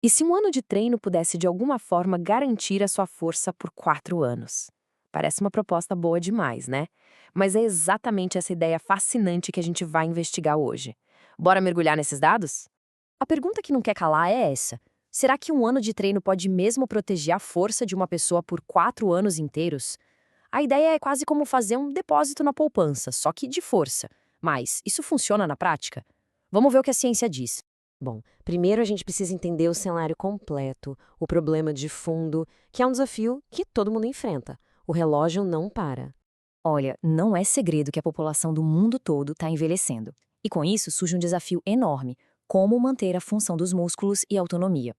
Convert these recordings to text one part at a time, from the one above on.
E se um ano de treino pudesse de alguma forma garantir a sua força por 4 anos? Parece uma proposta boa demais, né? Mas é exatamente essa ideia fascinante que a gente vai investigar hoje. Bora mergulhar nesses dados? A pergunta que não quer calar é essa: será que um ano de treino pode mesmo proteger a força de uma pessoa por 4 anos inteiros? A ideia é quase como fazer um depósito na poupança, só que de força. Mas isso funciona na prática? Vamos ver o que a ciência diz. Bom, primeiro a gente precisa entender o cenário completo, o problema de fundo, que é um desafio que todo mundo enfrenta. O relógio não para. Olha, não é segredo que a população do mundo todo está envelhecendo. E com isso surge um desafio enorme: como manter a função dos músculos e a autonomia.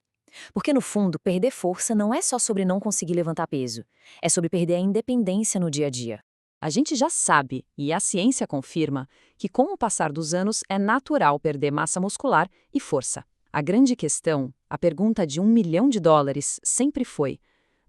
Porque, no fundo, perder força não é só sobre não conseguir levantar peso, é sobre perder a independência no dia a dia. A gente já sabe, e a ciência confirma, que com o passar dos anos é natural perder massa muscular e força. A grande questão, a pergunta de US$ 1 milhão, sempre foi: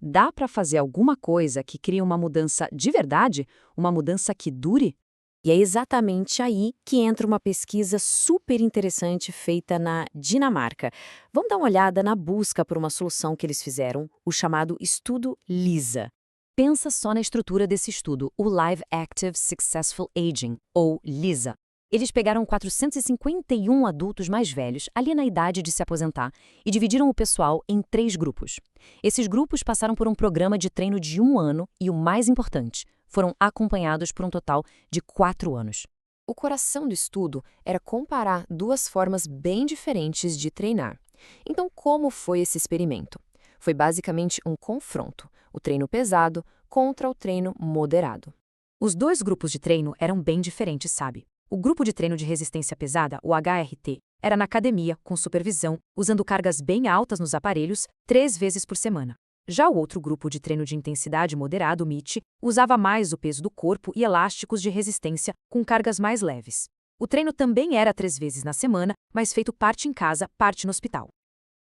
dá para fazer alguma coisa que crie uma mudança de verdade? Uma mudança que dure? E é exatamente aí que entra uma pesquisa super interessante feita na Dinamarca. Vamos dar uma olhada na busca por uma solução que eles fizeram, o chamado Estudo LISA. Pensa só na estrutura desse estudo, o Live Active Successful Aging, ou LISA. Eles pegaram 451 adultos mais velhos, ali na idade de se aposentar, e dividiram o pessoal em 3 grupos. Esses grupos passaram por um programa de treino de 1 ano e, o mais importante, foram acompanhados por um total de 4 anos. O coração do estudo era comparar duas formas bem diferentes de treinar. Então, como foi esse experimento? Foi basicamente um confronto: o treino pesado contra o treino moderado. Os 2 grupos de treino eram bem diferentes, sabe? O grupo de treino de resistência pesada, o HRT, era na academia, com supervisão, usando cargas bem altas nos aparelhos, 3 vezes por semana. Já o outro grupo de treino de intensidade moderada, o MIT, usava mais o peso do corpo e elásticos de resistência, com cargas mais leves. O treino também era 3 vezes na semana, mas feito parte em casa, parte no hospital.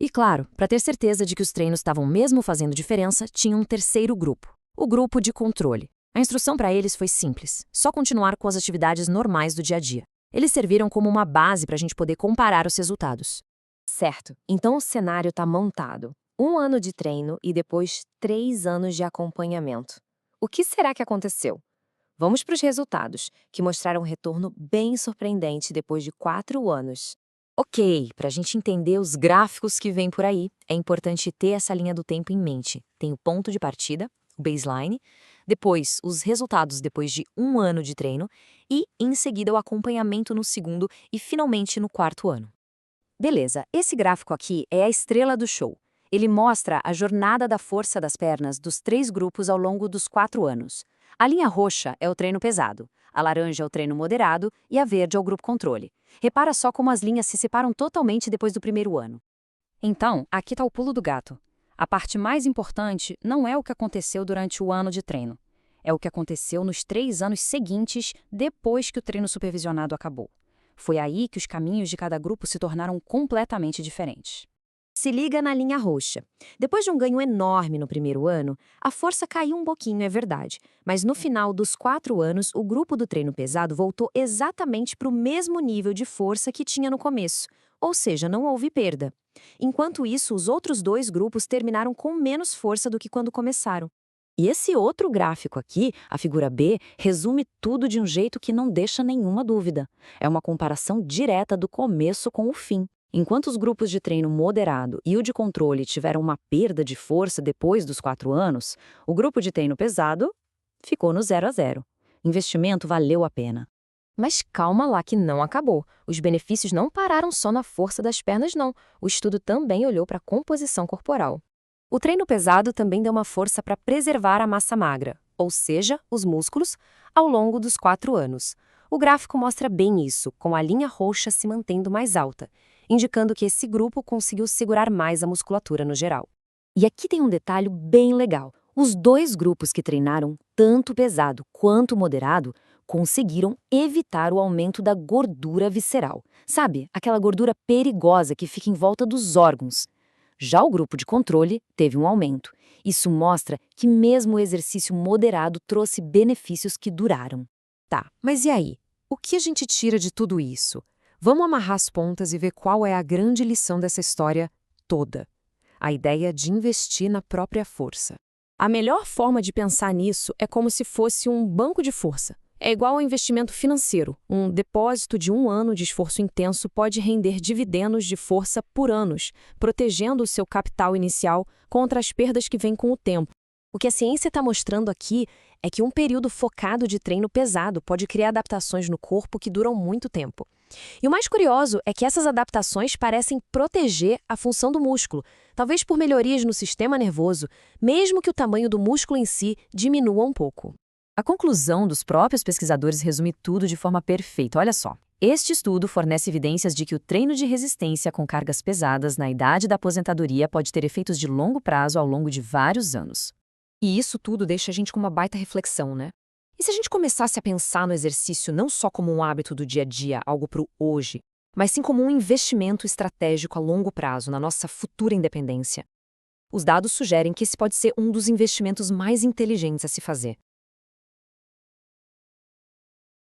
E claro, para ter certeza de que os treinos estavam mesmo fazendo diferença, tinha um terceiro grupo, o grupo de controle. A instrução para eles foi simples: só continuar com as atividades normais do dia a dia. Eles serviram como uma base para a gente poder comparar os resultados. Certo, então o cenário está montado: 1 ano de treino e depois 3 anos de acompanhamento. O que será que aconteceu? Vamos para os resultados, que mostraram um retorno bem surpreendente depois de 4 anos. Ok, para a gente entender os gráficos que vêm por aí, é importante ter essa linha do tempo em mente. Tem o ponto de partida, o baseline, depois os resultados depois de 1 ano de treino e, em seguida, o acompanhamento no segundo e, finalmente, no 4 ano. Beleza, esse gráfico aqui é a estrela do show. Ele mostra a jornada da força das pernas dos 3 grupos ao longo dos 4 anos. A linha roxa é o treino pesado, a laranja é o treino moderado e a verde é o grupo controle. Repara só como as linhas se separam totalmente depois do primeiro ano. Então, aqui está o pulo do gato. A parte mais importante não é o que aconteceu durante o ano de treino. É o que aconteceu nos 3 anos seguintes, depois que o treino supervisionado acabou. Foi aí que os caminhos de cada grupo se tornaram completamente diferentes. Se liga na linha roxa. Depois de um ganho enorme no primeiro ano, a força caiu um pouquinho, é verdade. Mas no final dos 4 anos, o grupo do treino pesado voltou exatamente para o mesmo nível de força que tinha no começo. Ou seja, não houve perda. Enquanto isso, os outros 2 grupos terminaram com menos força do que quando começaram. E esse outro gráfico aqui, a figura B, resume tudo de um jeito que não deixa nenhuma dúvida. É uma comparação direta do começo com o fim. Enquanto os grupos de treino moderado e o de controle tiveram uma perda de força depois dos 4 anos, o grupo de treino pesado ficou no 0 a 0. O investimento valeu a pena. Mas calma lá que não acabou. Os benefícios não pararam só na força das pernas, não. O estudo também olhou para a composição corporal. O treino pesado também deu uma força para preservar a massa magra, ou seja, os músculos, ao longo dos 4 anos. O gráfico mostra bem isso, com a linha roxa se mantendo mais alta, indicando que esse grupo conseguiu segurar mais a musculatura no geral. E aqui tem um detalhe bem legal. Os 2 grupos que treinaram tanto pesado quanto moderado conseguiram evitar o aumento da gordura visceral. Sabe, aquela gordura perigosa que fica em volta dos órgãos. Já o grupo de controle teve um aumento. Isso mostra que mesmo o exercício moderado trouxe benefícios que duraram. Tá, mas e aí? O que a gente tira de tudo isso? Vamos amarrar as pontas e ver qual é a grande lição dessa história toda. a ideia de investir na própria força. A melhor forma de pensar nisso é como se fosse um banco de força. É igual ao investimento financeiro. Um depósito de 1 ano de esforço intenso pode render dividendos de força por anos, protegendo o seu capital inicial contra as perdas que vêm com o tempo. O que a ciência está mostrando aqui é que um período focado de treino pesado pode criar adaptações no corpo que duram muito tempo. E o mais curioso é que essas adaptações parecem proteger a função do músculo, talvez por melhorias no sistema nervoso, mesmo que o tamanho do músculo em si diminua um pouco. A conclusão dos próprios pesquisadores resume tudo de forma perfeita. Olha só. Este estudo fornece evidências de que o treino de resistência com cargas pesadas na idade da aposentadoria pode ter efeitos de longo prazo ao longo de vários anos. E isso tudo deixa a gente com uma baita reflexão, né? E se a gente começasse a pensar no exercício não só como um hábito do dia a dia, algo para o hoje, mas sim como um investimento estratégico a longo prazo na nossa futura independência? Os dados sugerem que esse pode ser um dos investimentos mais inteligentes a se fazer.